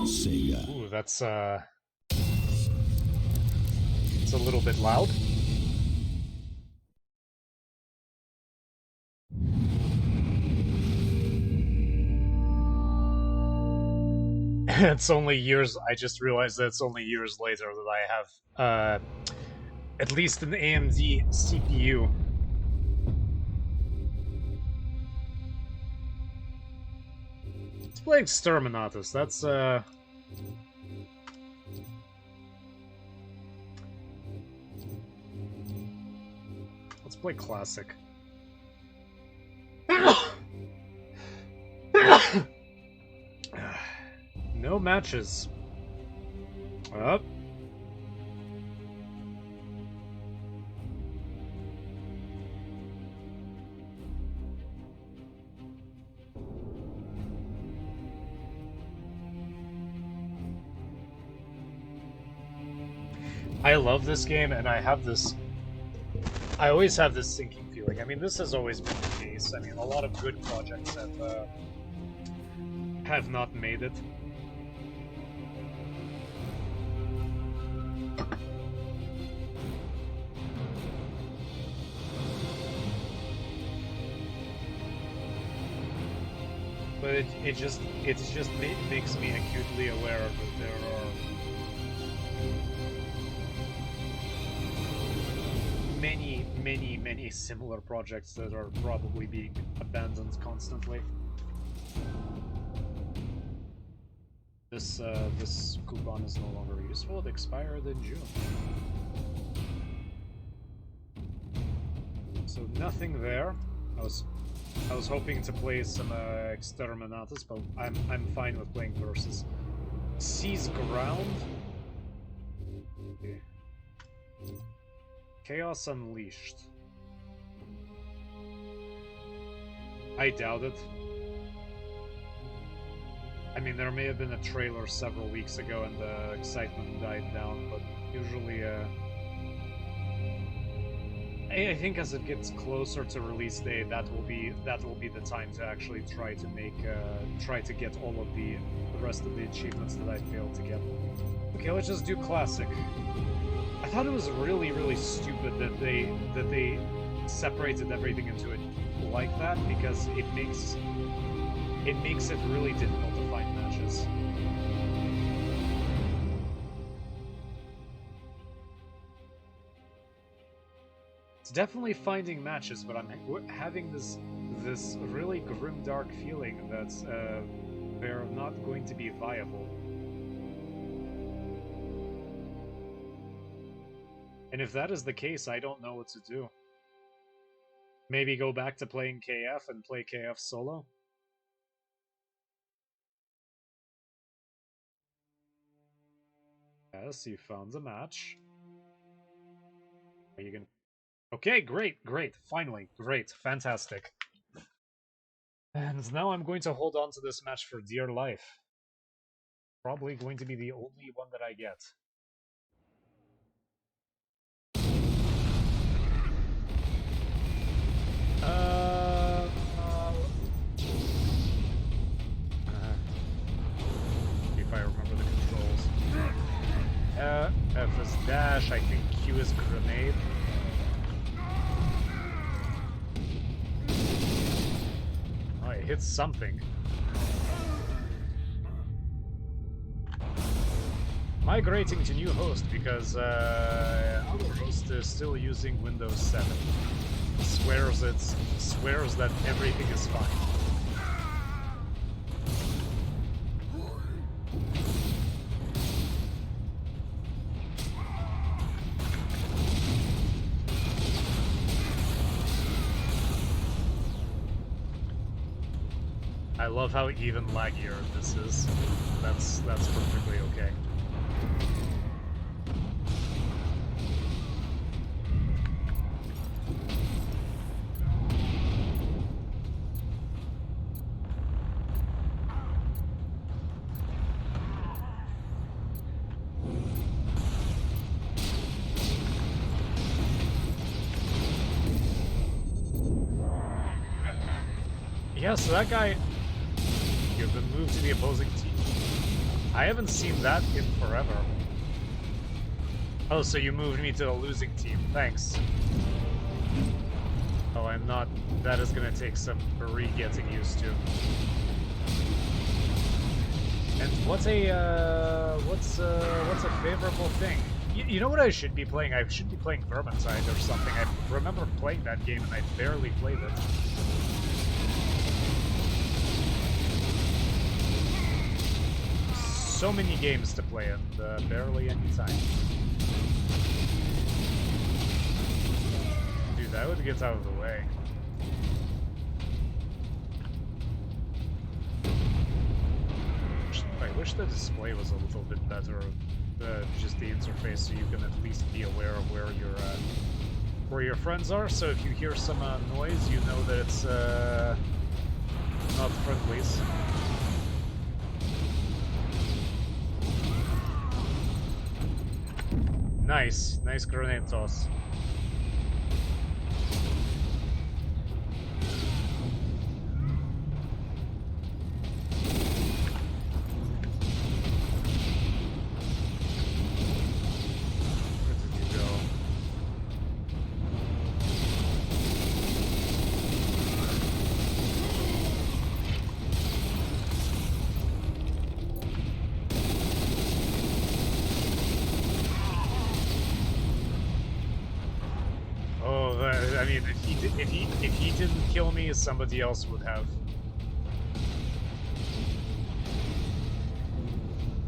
Sega. Ooh, that's it's a little bit loud. It's only years. I just realized that it's only years later that I have at least an AMD CPU. Let's play Exterminatus. That's let's play classic. No matches. Up. I love this game, and I always have this sinking feeling. I mean, this has always been the case. I mean, a lot of good projects have not made it. But it just makes me acutely aware that there are many similar projects that are probably being abandoned constantly. This coupon is no longer useful. It expired in June. So nothing there. I was hoping to play some Exterminatus, but I'm fine with playing versus. Seize ground. Okay. Chaos Unleashed. I doubt it. I mean, there may have been a trailer several weeks ago and the excitement died down, but usually, I think as it gets closer to release day, that will be the time to actually try to get all of the rest of the achievements that I failed to get. Okay, let's just do classic. I thought it was really stupid that they separated everything into it like that, because it makes it really difficult to find matches. It's definitely finding matches, but I'm having this really grimdark feeling that they're not going to be viable. And if that is the case, I don't know what to do. Maybe go back to playing KF and play KF solo? Yes, you found a match. Are you gonna... Okay, great, finally, great, fantastic. And now I'm going to hold on to this match for dear life. Probably going to be the only one that I get. If I remember the controls. F is dash, I think Q is grenade. Oh, it hits something. Migrating to new host because our host is still using Windows 7. Swears that everything is fine. I love how even laggier this is. That's perfectly okay. Yeah, so that guy... You've been moved to the opposing team. I haven't seen that in forever. Oh, so you moved me to the losing team. Thanks. Oh, I'm not... That is gonna take some getting used to. And what's a favorable thing? You know what I should be playing? I should be playing Vermintide or something. I remember playing that game and I barely played it. So many games to play and barely any time. Dude, I would get out of the way. I wish the display was a little bit better, just the interface, so you can at least be aware of where your friends are. So if you hear some noise, you know that it's not friendlies. Nice grenade toss. I mean, if he didn't kill me, somebody else would have.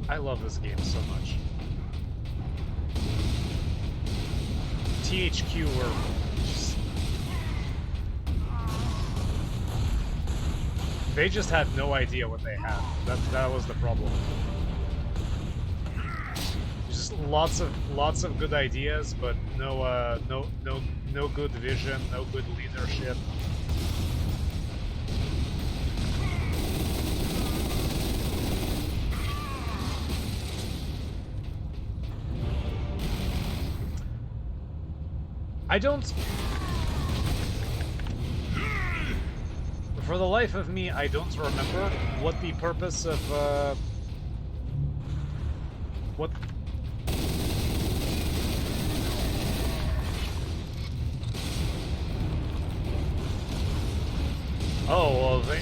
I love this game so much. THQ were they just had no idea what they had. That was the problem. Just lots of good ideas, but no good vision, no good leadership. I don't... For the life of me, I don't remember what the purpose of, what... Oh, well, they...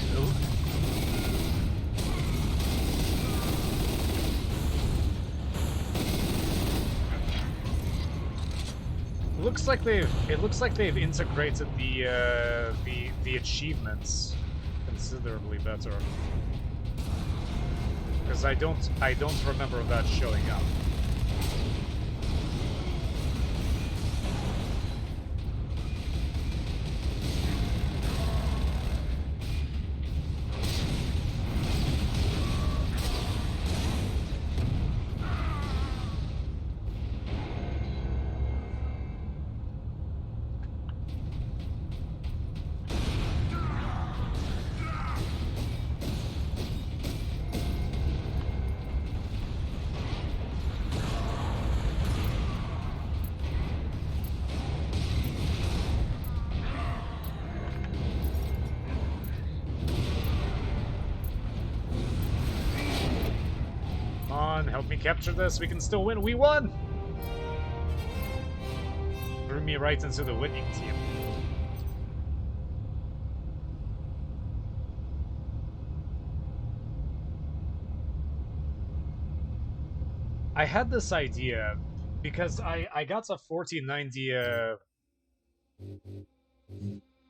It looks like they've integrated the achievements considerably better. Because I don't remember that showing up. Help me capture this. We can still win. We won! Threw me right into the winning team. I had this idea because I got a 1490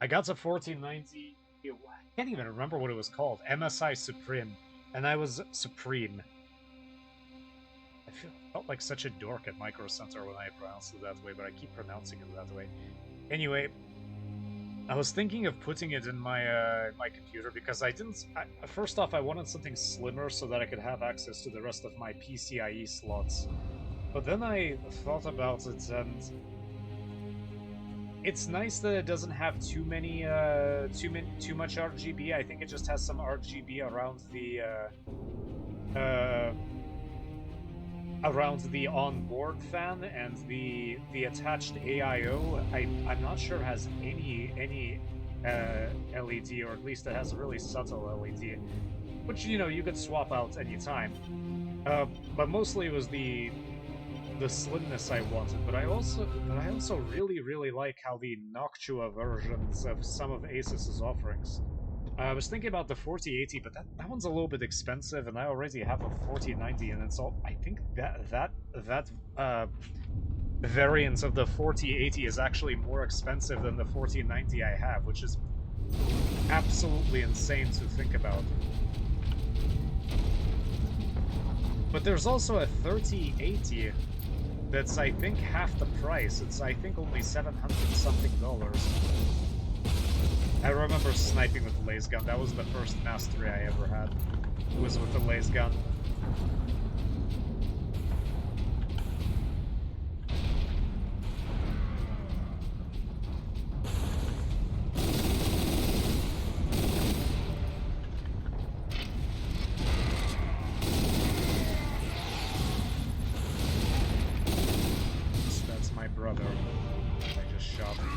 I got a 1490 I can't even remember what it was called. MSI Supreme. And I was Supreme. Felt like such a dork at Micro Center when I pronounced it that way, but I keep pronouncing it that way. Anyway, I was thinking of putting it in my my computer because first off, I wanted something slimmer so that I could have access to the rest of my PCIe slots. But then I thought about it, and it's nice that it doesn't have too much RGB. I think it just has some RGB around the onboard fan, and the attached AIO. I'm not sure has any LED, or at least it has a really subtle LED, which you could swap out anytime. Uh, but mostly it was the slimness I wanted. But I also really like how the Noctua versions of some of Asus's offerings. I was thinking about the 4080, but that one's a little bit expensive, and I already have a 4090, and it's all. I think that variant of the 4080 is actually more expensive than the 4090 I have, which is absolutely insane to think about. But there's also a 3080 that's, I think, half the price. It's, I think, only $700-something. I remember sniping with the laser gun. That was the first mastery I ever had. It was with the laser gun. That's my brother. I just shot him.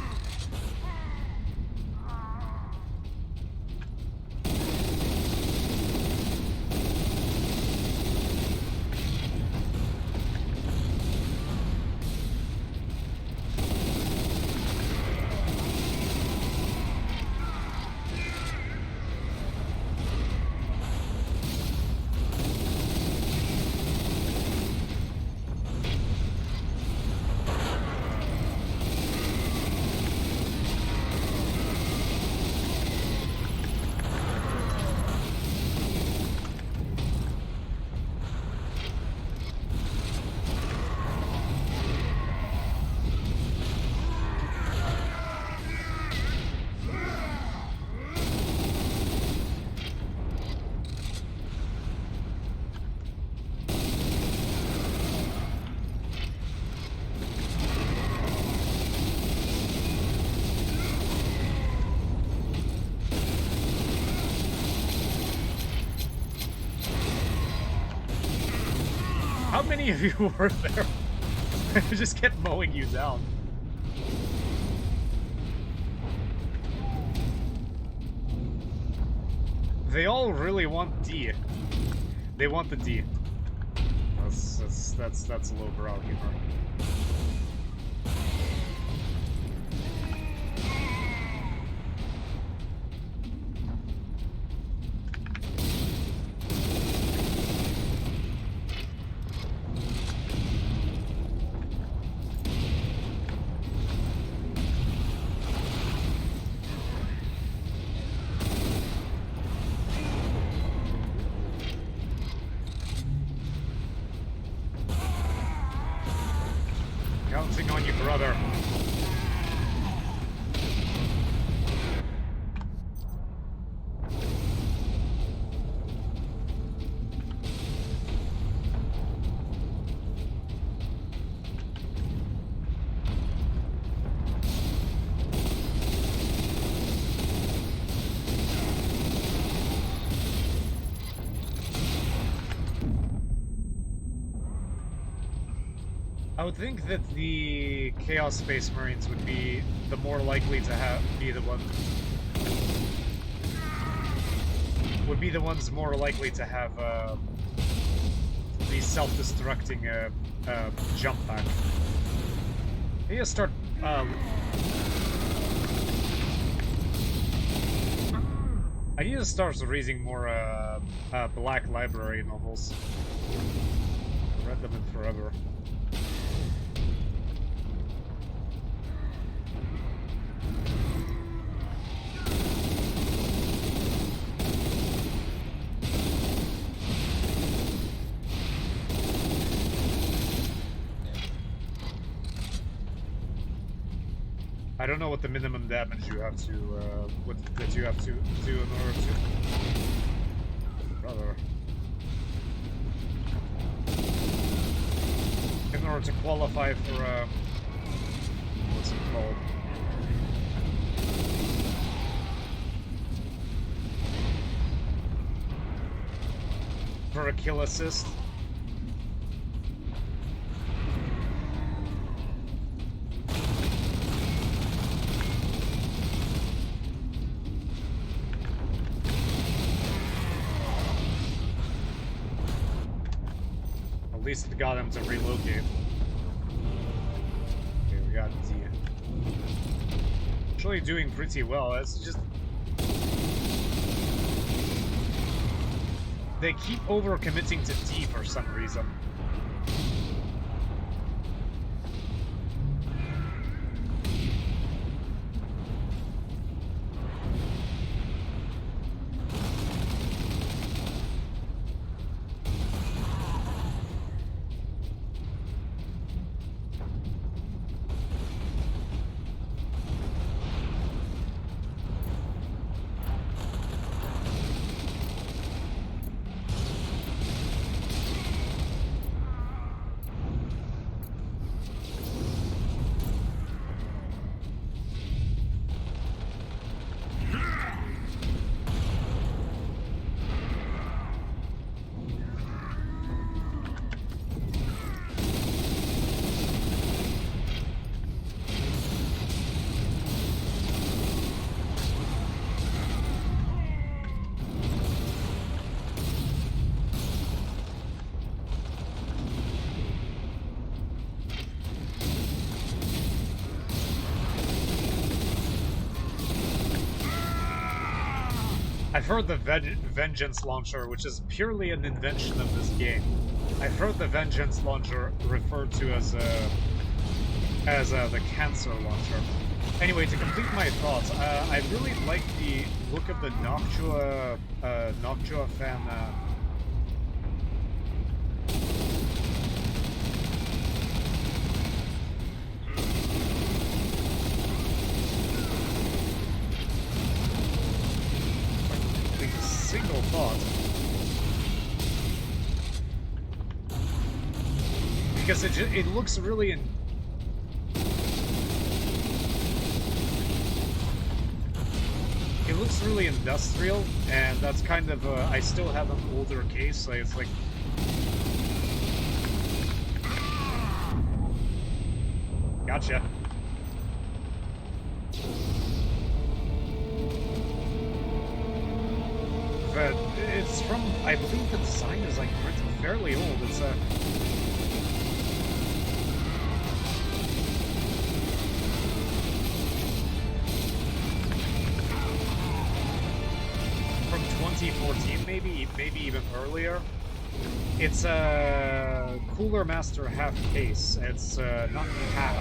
How many of you were there? I just kept mowing you down. They all really want D. They want the D. That's lowbrow humor. Counting on you, brother. I would think that the Chaos Space Marines would be the more likely to be the ones more likely to have the self-destructing jump pack. I need to start I need to start reading more Black Library novels. I've read them in forever. I don't know what the minimum damage you have to, that you have to do in order to... Brother. In order to qualify for, what's it called? For a kill assist. least it got him to relocate. Okay, we got D. Actually doing pretty well. It's just they keep overcommitting to D for some reason. I've heard the Vengeance Launcher, which is purely an invention of this game. I've heard the Vengeance Launcher referred to as the Cancer Launcher. Anyway, to complete my thoughts, I really like the look of the Noctua fan. Single thought, because it looks really industrial, and that's kind of I still have an older case, so it's like gotcha. But it's from, I believe the design is like fairly old. It's from 2014, maybe even earlier. It's a Cooler Master half case. It's not half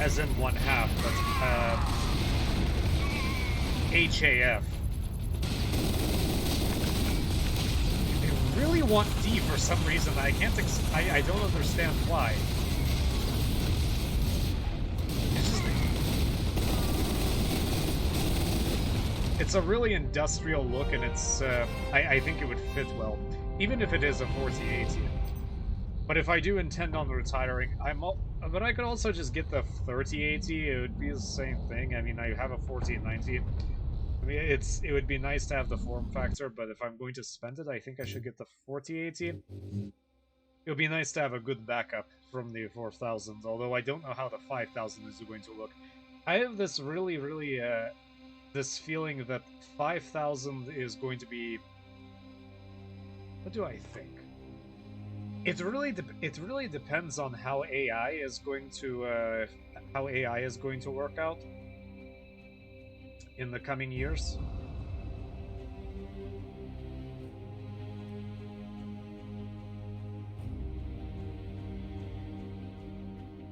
as in one half, but HAF. I really want D for some reason. I can't. I don't understand why. It's just. It's a really industrial look, and it's. I think it would fit well, even if it is a 4080. But if I do intend on retiring, but I could also just get the 3080. It would be the same thing. I mean, I have a 4090. I mean, it would be nice to have the form factor, but if I'm going to spend it, I think I should get the 4080. It would be nice to have a good backup from the 4000, although I don't know how the 5000 is going to look. I have this really, this feeling that 5000 is going to be... What do I think? It really depends on how AI is going to work out in the coming years.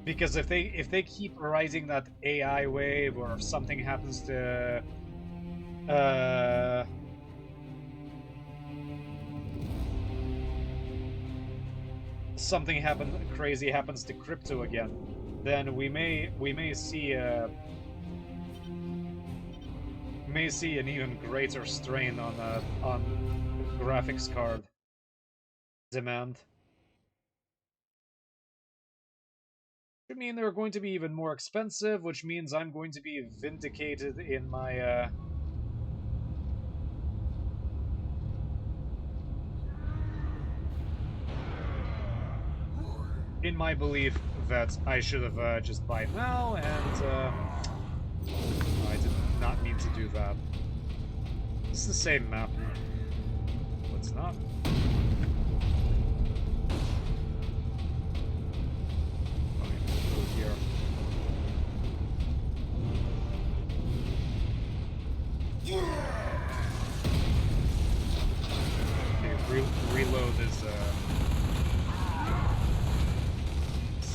Because if they keep riding that AI wave, or if something happens to crazy happens to crypto again, then we may see an even greater strain on graphics card demand. I mean, they're going to be even more expensive, which means I'm going to be vindicated in my belief that I should have just buy now, and I did not mean to do that. It's the same map. No, it's not.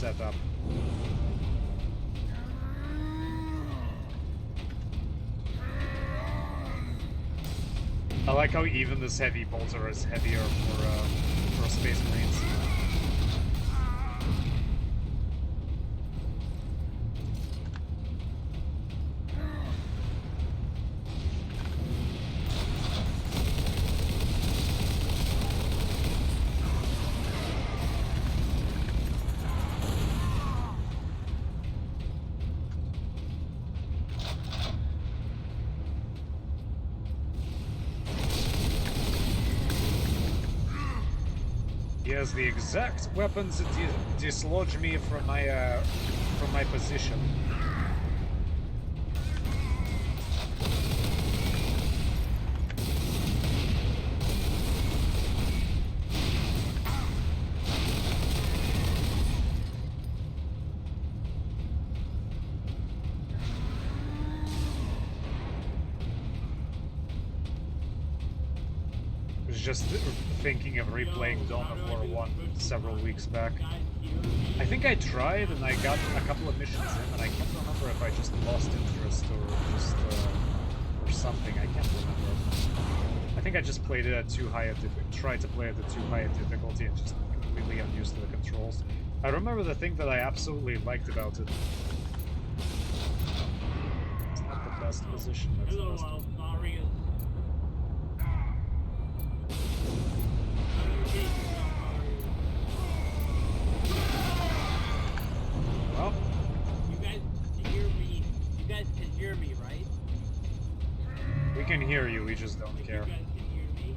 setup. I like how even this heavy bolter is heavier for Space Marines. He has the exact weapons that dislodge me from my position. Just thinking of replaying Dawn of War 1 several weeks back. I think I tried and I got a couple of missions in, and I can't remember if I just lost interest or just or something. I can't remember. I think I just played it at too high a tried to play it at too high a difficulty and just completely unused to the controls. I remember the thing that I absolutely liked about it. It's not the best position. That's the best. Well, you guys can hear me. You guys can hear me, right? We can hear you. We just don't care. You guys can hear me.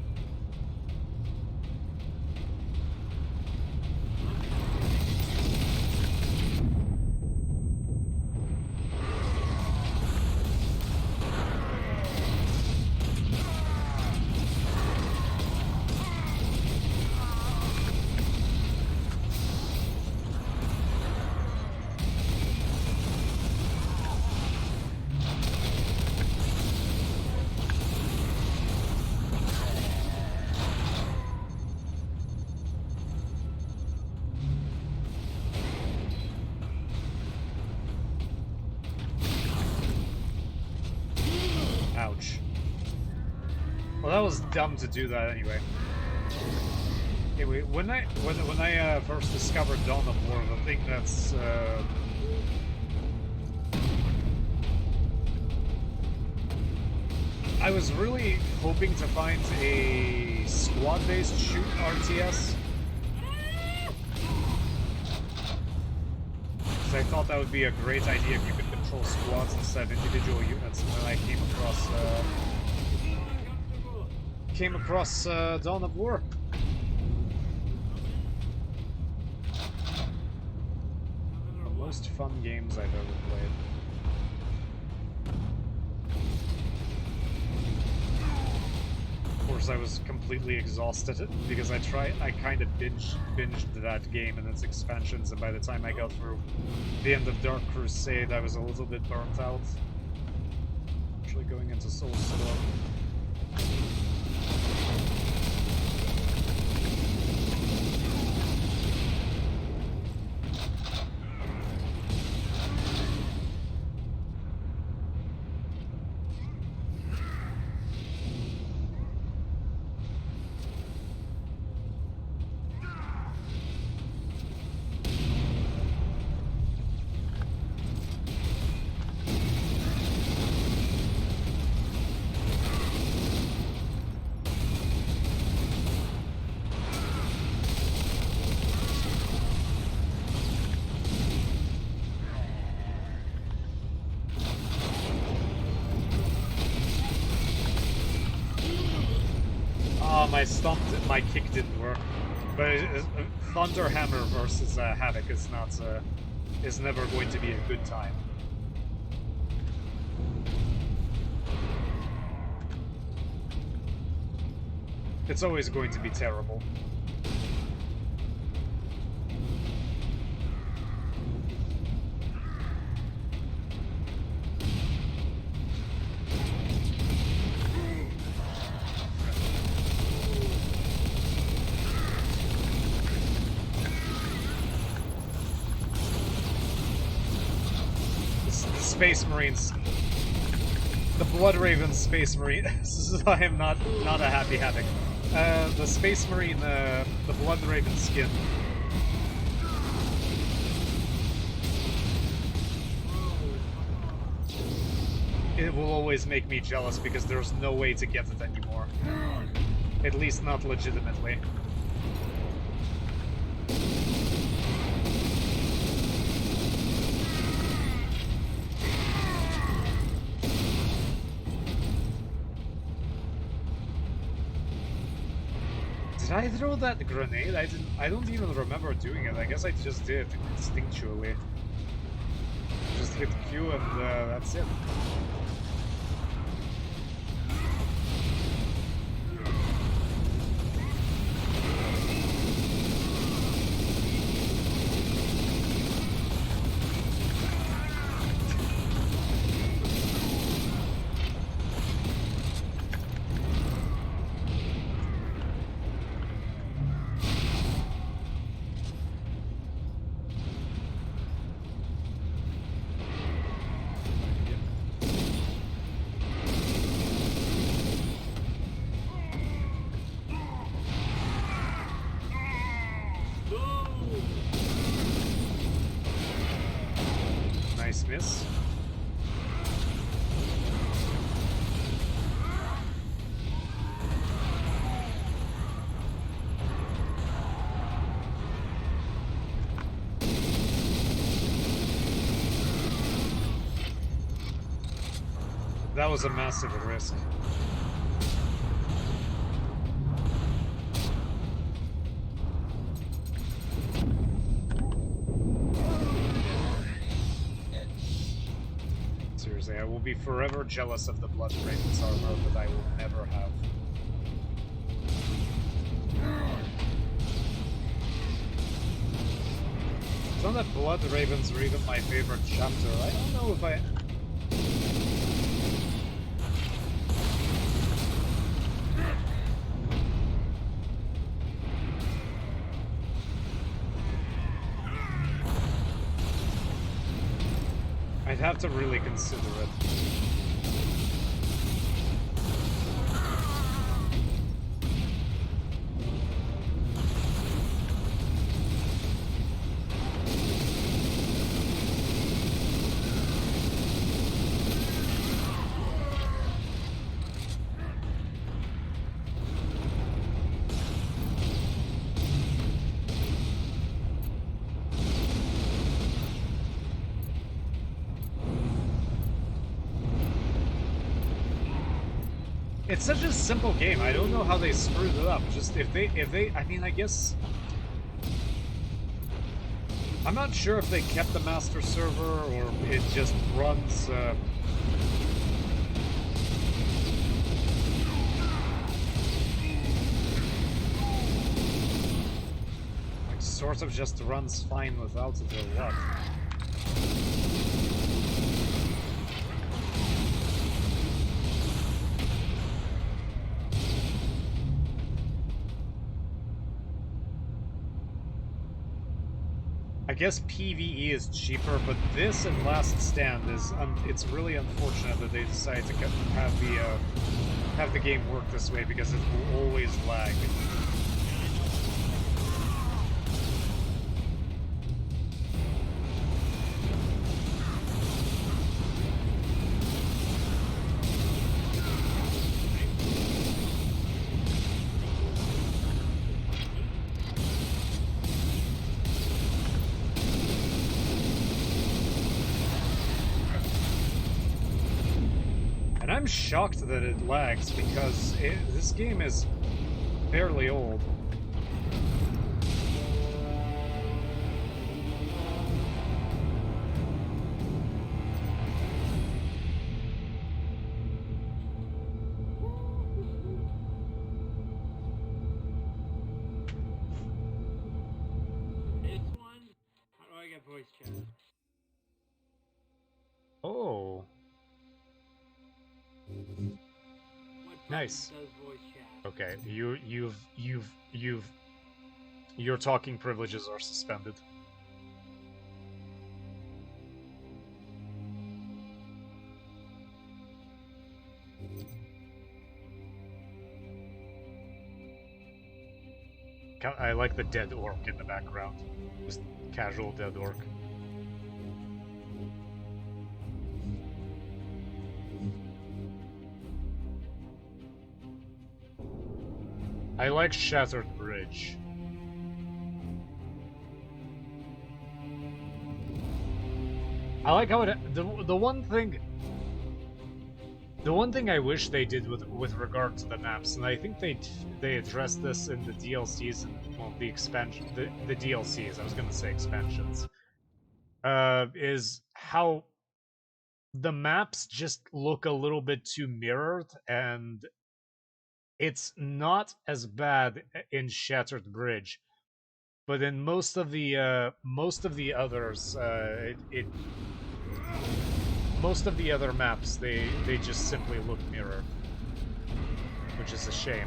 Ouch. Well, that was dumb to do that anyway. Anyway, when I first discovered Dawn of War, the thing that's I was really hoping to find a squad-based shoot RTS. Because I thought that would be a great idea if you could control squads instead of individual units, and then I came across Dawn of War. The most fun games I've ever played. Of course, I was completely exhausted because I kind of binged that game and its expansions, and by the time I got through the end of Dark Crusade, I was a little bit burnt out. Actually going into Soul Storm. My kick didn't work, but Thunderhammer versus Havoc is never going to be a good time. It's always going to be terrible. Space Marines. The Blood Raven Space Marine. I am not a happy havoc. The Space Marine, the Blood Raven skin. It will always make me jealous because there's no way to get it anymore. At least not legitimately. Did I throw that grenade? I don't even remember doing it. I guess I just did instinctually. Just hit Q and that's it. Nice miss. That was a massive risk. Seriously, I will be forever jealous of the Blood Raven's armor that I will never have. It's not that Blood Ravens are even my favorite chapter. I don't know if I... I'd have to really consider it. It's such a simple game. I don't know how they screwed it up. Just if they, I mean, I guess I'm not sure if they kept the master server or it just runs. Like sort of just runs fine without it or what. I guess PvE is cheaper, but this and Last Stand is it's really unfortunate that they decided to have the game work this way because it will always lag. I'm shocked that it lags because this game is fairly old. This one, how do I get voice chat? Oh. What Nice. does voice chat? Okay, your talking privileges are suspended. I like the dead orc in the background. Just casual dead orc. I like Shattered Bridge. I like how it the one thing I wish they did with regard to the maps, and I think they addressed this in the DLCs and well the expansion the DLCs. I was gonna say expansions. Is how the maps just look a little bit too mirrored, and it's not as bad in Shattered Bridge, but in most of the others, most of the other maps they just simply look mirrored, which is a shame.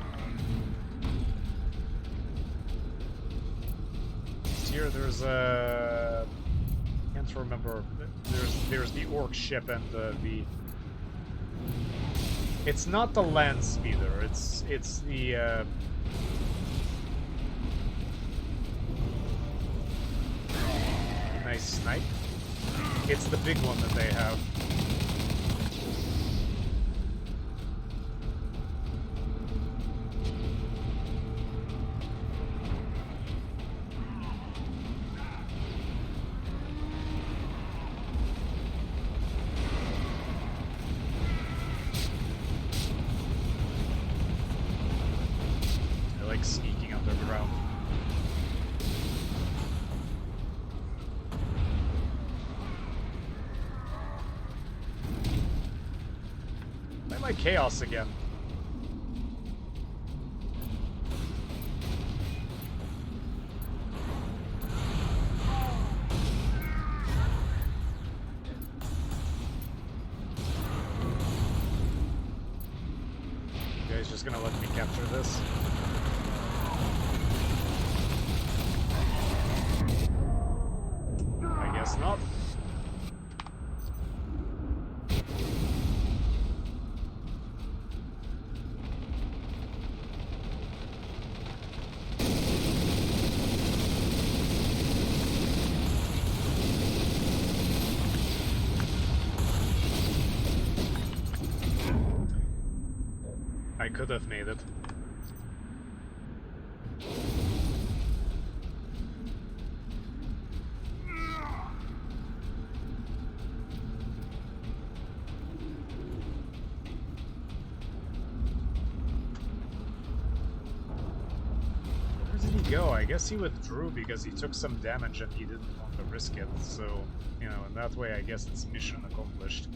Here there's a can't remember. There's the orc ship and the. It's not the land speeder. It's the. Nice snipe. It's the big one that they have. I like sneaking underground. Why am I chaos again? You guys just gonna let me capture this? I guess not. I could have made it. Where did he go? I guess he withdrew because he took some damage and he didn't want to risk it, so, you know, in that way I guess it's mission accomplished.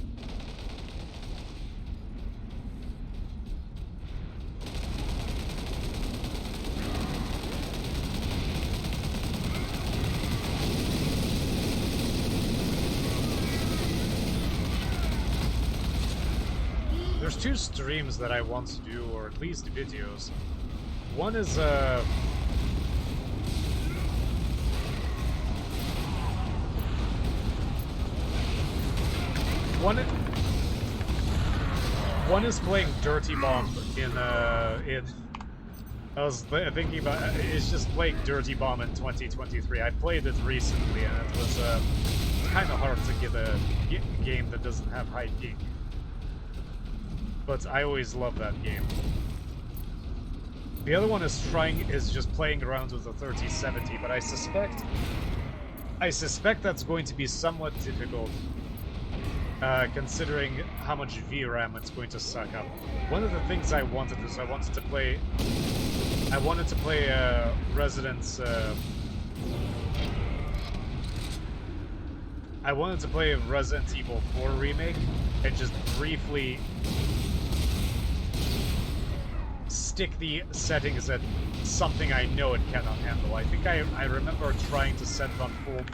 There's two streams that I want to do, or at least videos. One is one is playing Dirty Bomb in I was thinking about it's just playing Dirty Bomb in 2023. I played it recently and it was kind of hard to get a game that doesn't have high ping. But I always love that game. The other one is just playing around with the 3070, but I suspect that's going to be somewhat difficult, considering how much VRAM it's going to suck up. One of the things I wanted to play Resident Evil 4 remake and just briefly stick the settings at something I know it cannot handle. I think I remember trying to set it on full.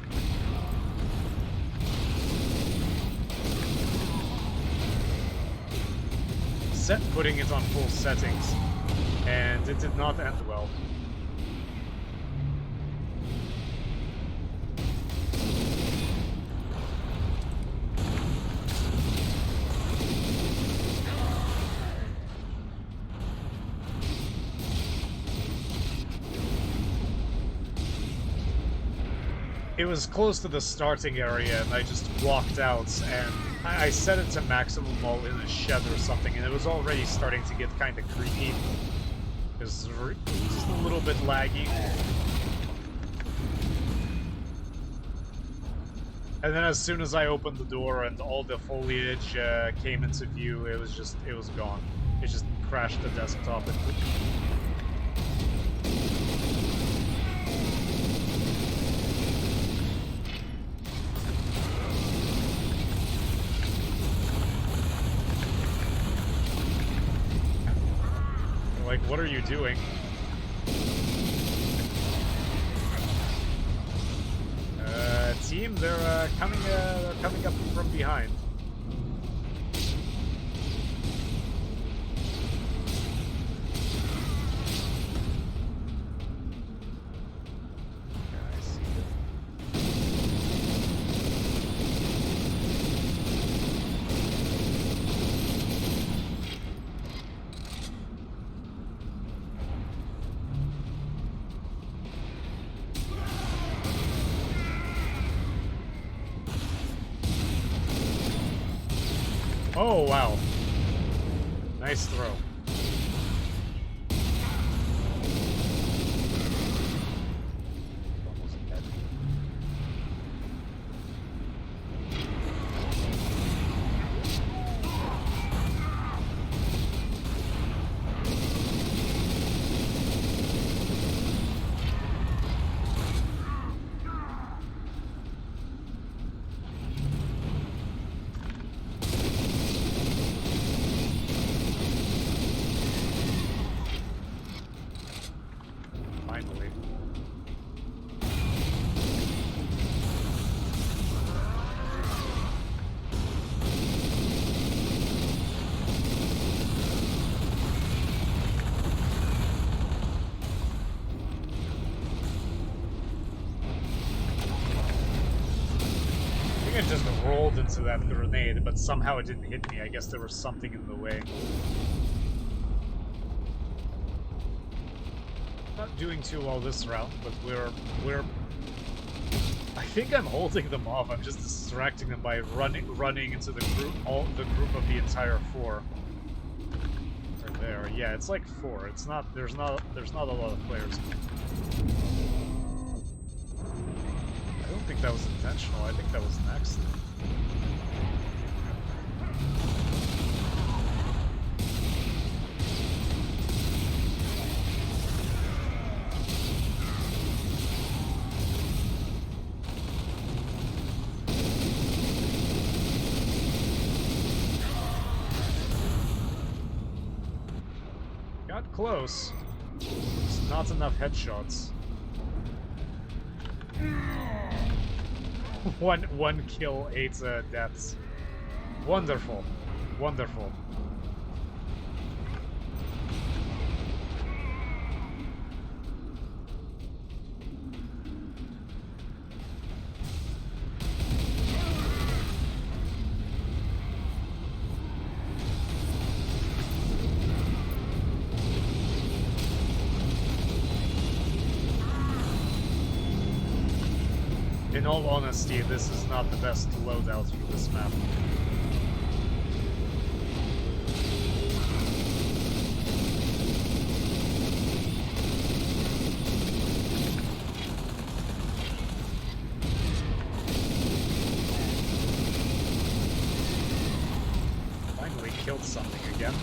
Putting it on full settings, and it did not end well. it was close to the starting area, and I just walked out, and I set it to maximum while in a shed or something, and it was already starting to get kind of creepy. It was just a little bit laggy. And then as soon as I opened the door and all the foliage came into view, it was gone. It just crashed the desktop. Like, what are you doing? Team, they're coming up from behind. Yeah, I see it. Oh, wow. Nice throw. Almost dead. Finally. I think I just rolled into that grenade, but somehow it didn't hit me. I guess there was something in the way. Not doing too well this round, but we're I think I'm holding them off. I'm just distracting them by running into the group of the entire 4. Right there. Yeah, it's like 4. It's not there's not a lot of players. I don't think that was intentional. I think that was an accident. Got close. Just not enough headshots. One kill, 8 deaths. Wonderful. Wonderful. In all honesty, this is not the best loadout for this map. Finally killed something again.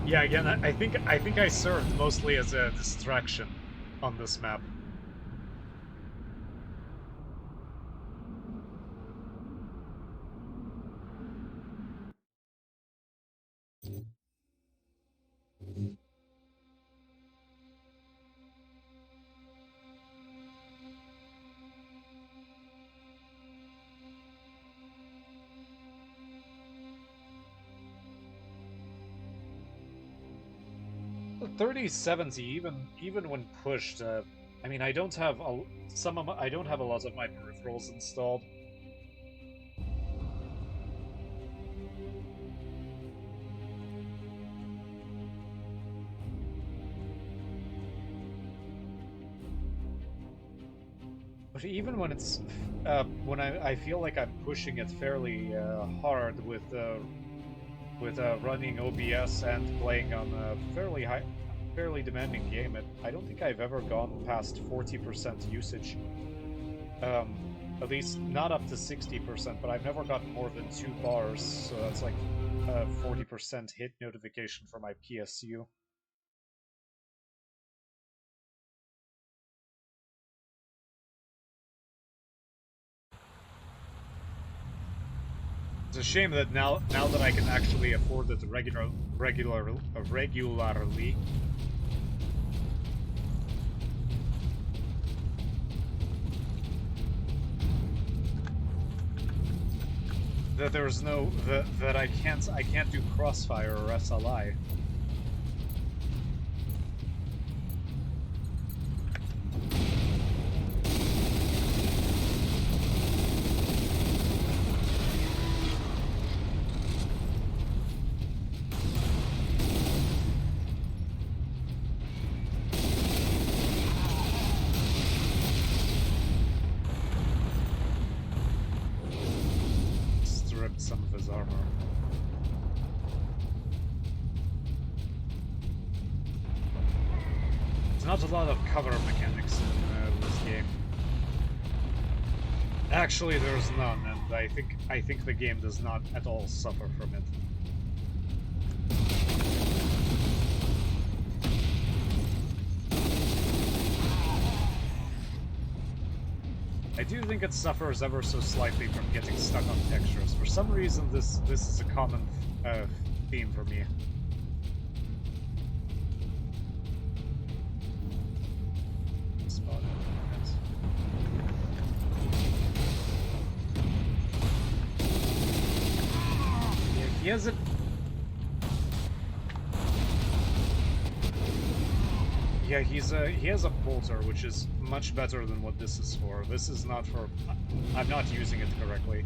Yeah, again, I think I served mostly as a distraction on this map. 3070, even when pushed, I mean, I don't have I don't have a lot of my peripherals installed. But even when it's when I feel like I'm pushing it fairly hard with running OBS and playing on a fairly demanding game, I don't think I've ever gone past 40% usage. At least not up to 60%, but I've never gotten more than 2 bars, so that's like a 40% hit notification for my PSU. It's a shame that now that I can actually afford it regularly, that there's no that I can't do Crossfire or SLI. Some of his armor. There's not a lot of cover mechanics in this game. Actually, there's none, and I think the game does not at all suffer from it. I do think it suffers ever so slightly from getting stuck on textures. For some reason, this is a common theme for me. Spot. Yeah, he has a. Yeah, he has a bolter, which is much better than what this is for. This is not for... I'm not using it correctly.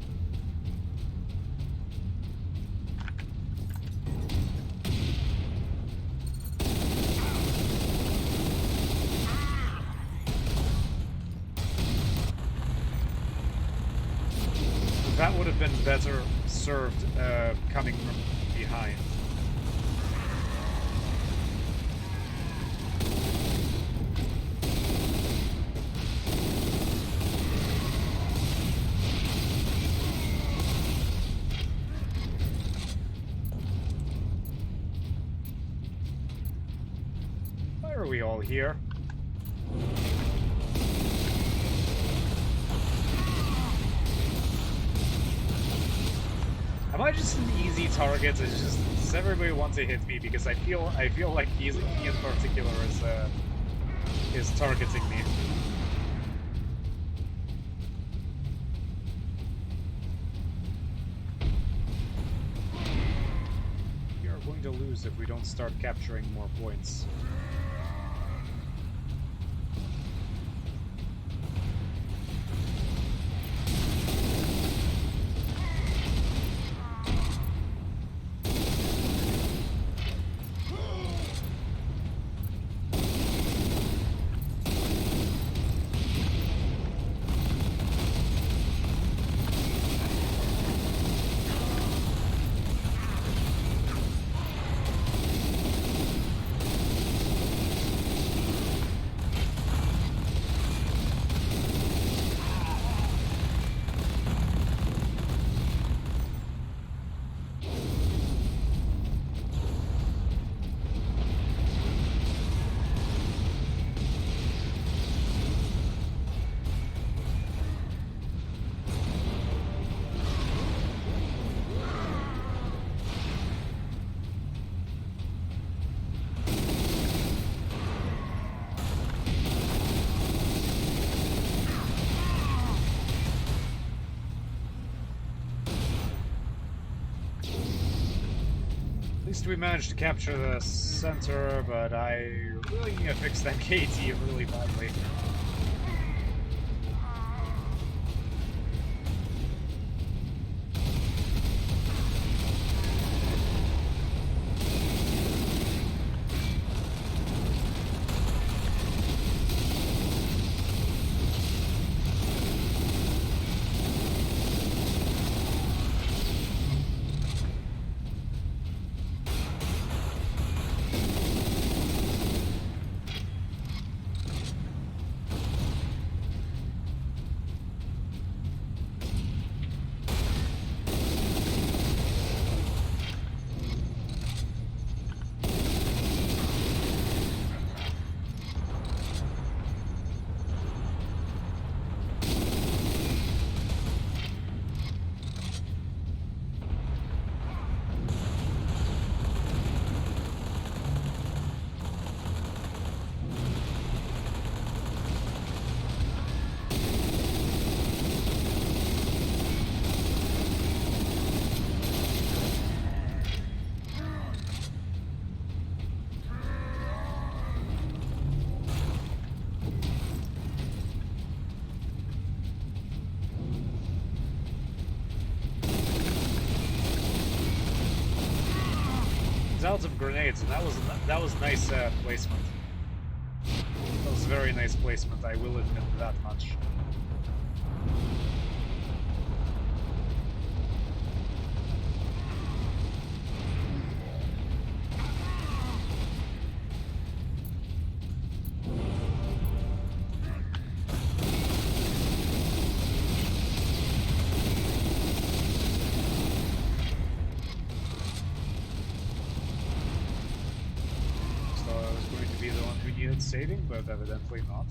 That would have been better served coming from behind. Are we all here? Am I just an easy target? Does everybody want to hit me? Because I feel like he in particular is targeting me. We are going to lose if we don't start capturing more points. least we managed to capture the center, but I really need to fix that KT really badly. Out of grenades, and that was nice placement. That was very nice placement. I will admit that much. Saving, but evidently not.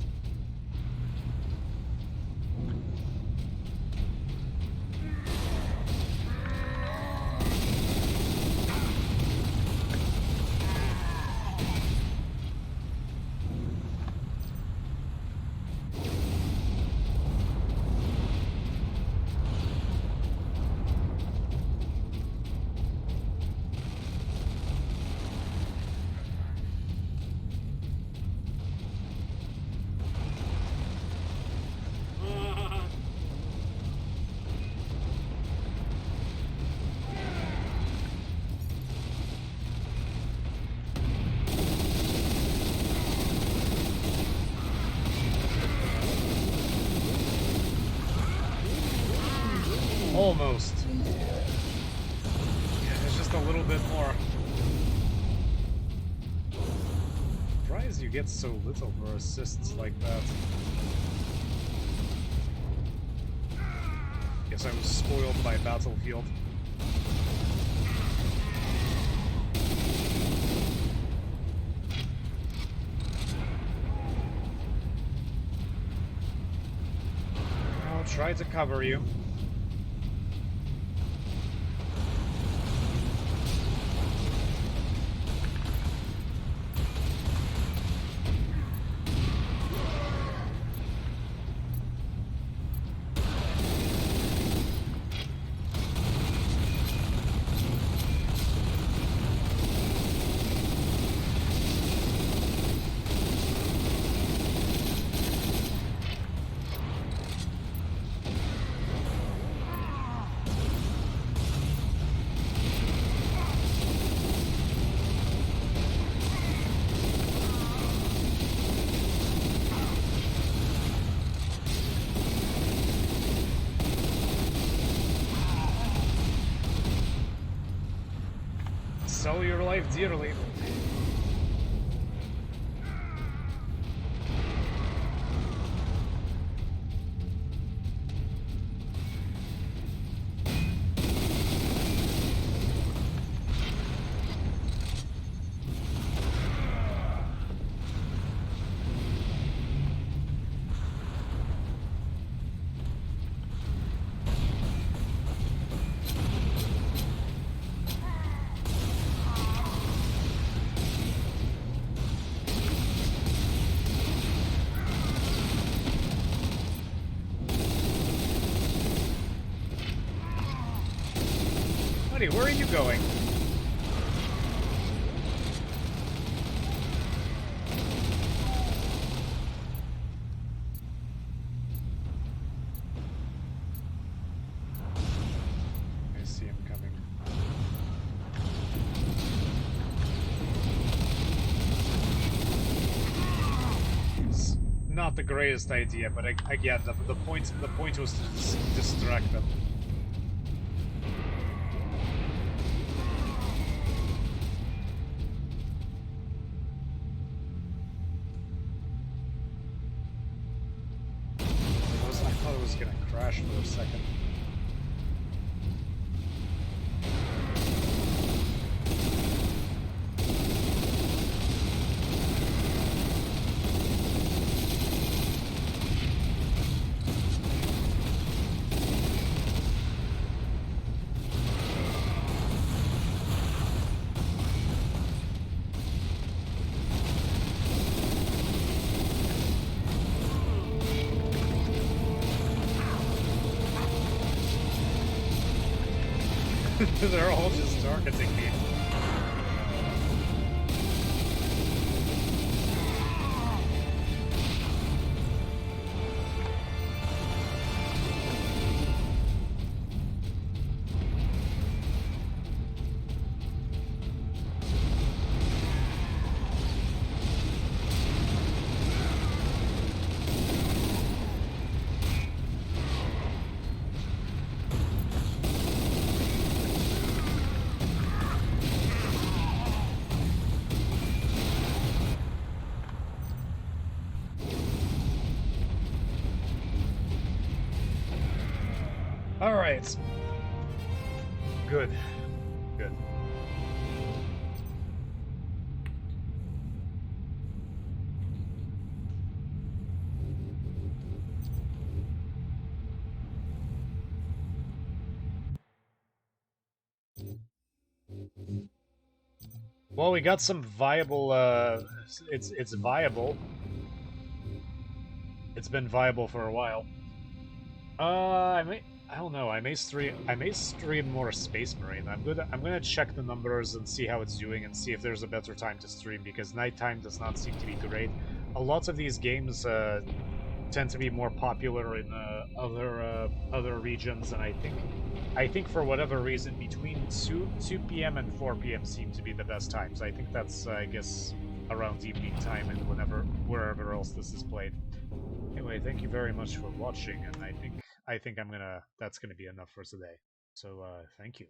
Almost. Yeah, there's just a little bit more. Surprised you get so little for assists like that. Guess I was spoiled by Battlefield. I'll try to cover you. Sell your life dearly. Where are you going? not the greatest idea, but again, the point was to distract them. I thought it was gonna crash for a second. They're all just targeting me. All right. Good. Good. Well, we got some viable. It's viable. It's been viable for a while. I don't know. I may stream more Space Marine. I'm gonna check the numbers and see how it's doing and see if there's a better time to stream because nighttime does not seem to be great. A lot of these games tend to be more popular in other regions, and I think for whatever reason between 2 p.m. and 4 p.m. seem to be the best times. I think that's I guess around evening time and wherever else this is played. Anyway, thank you very much for watching, and I think that's gonna be enough for today. So thank you.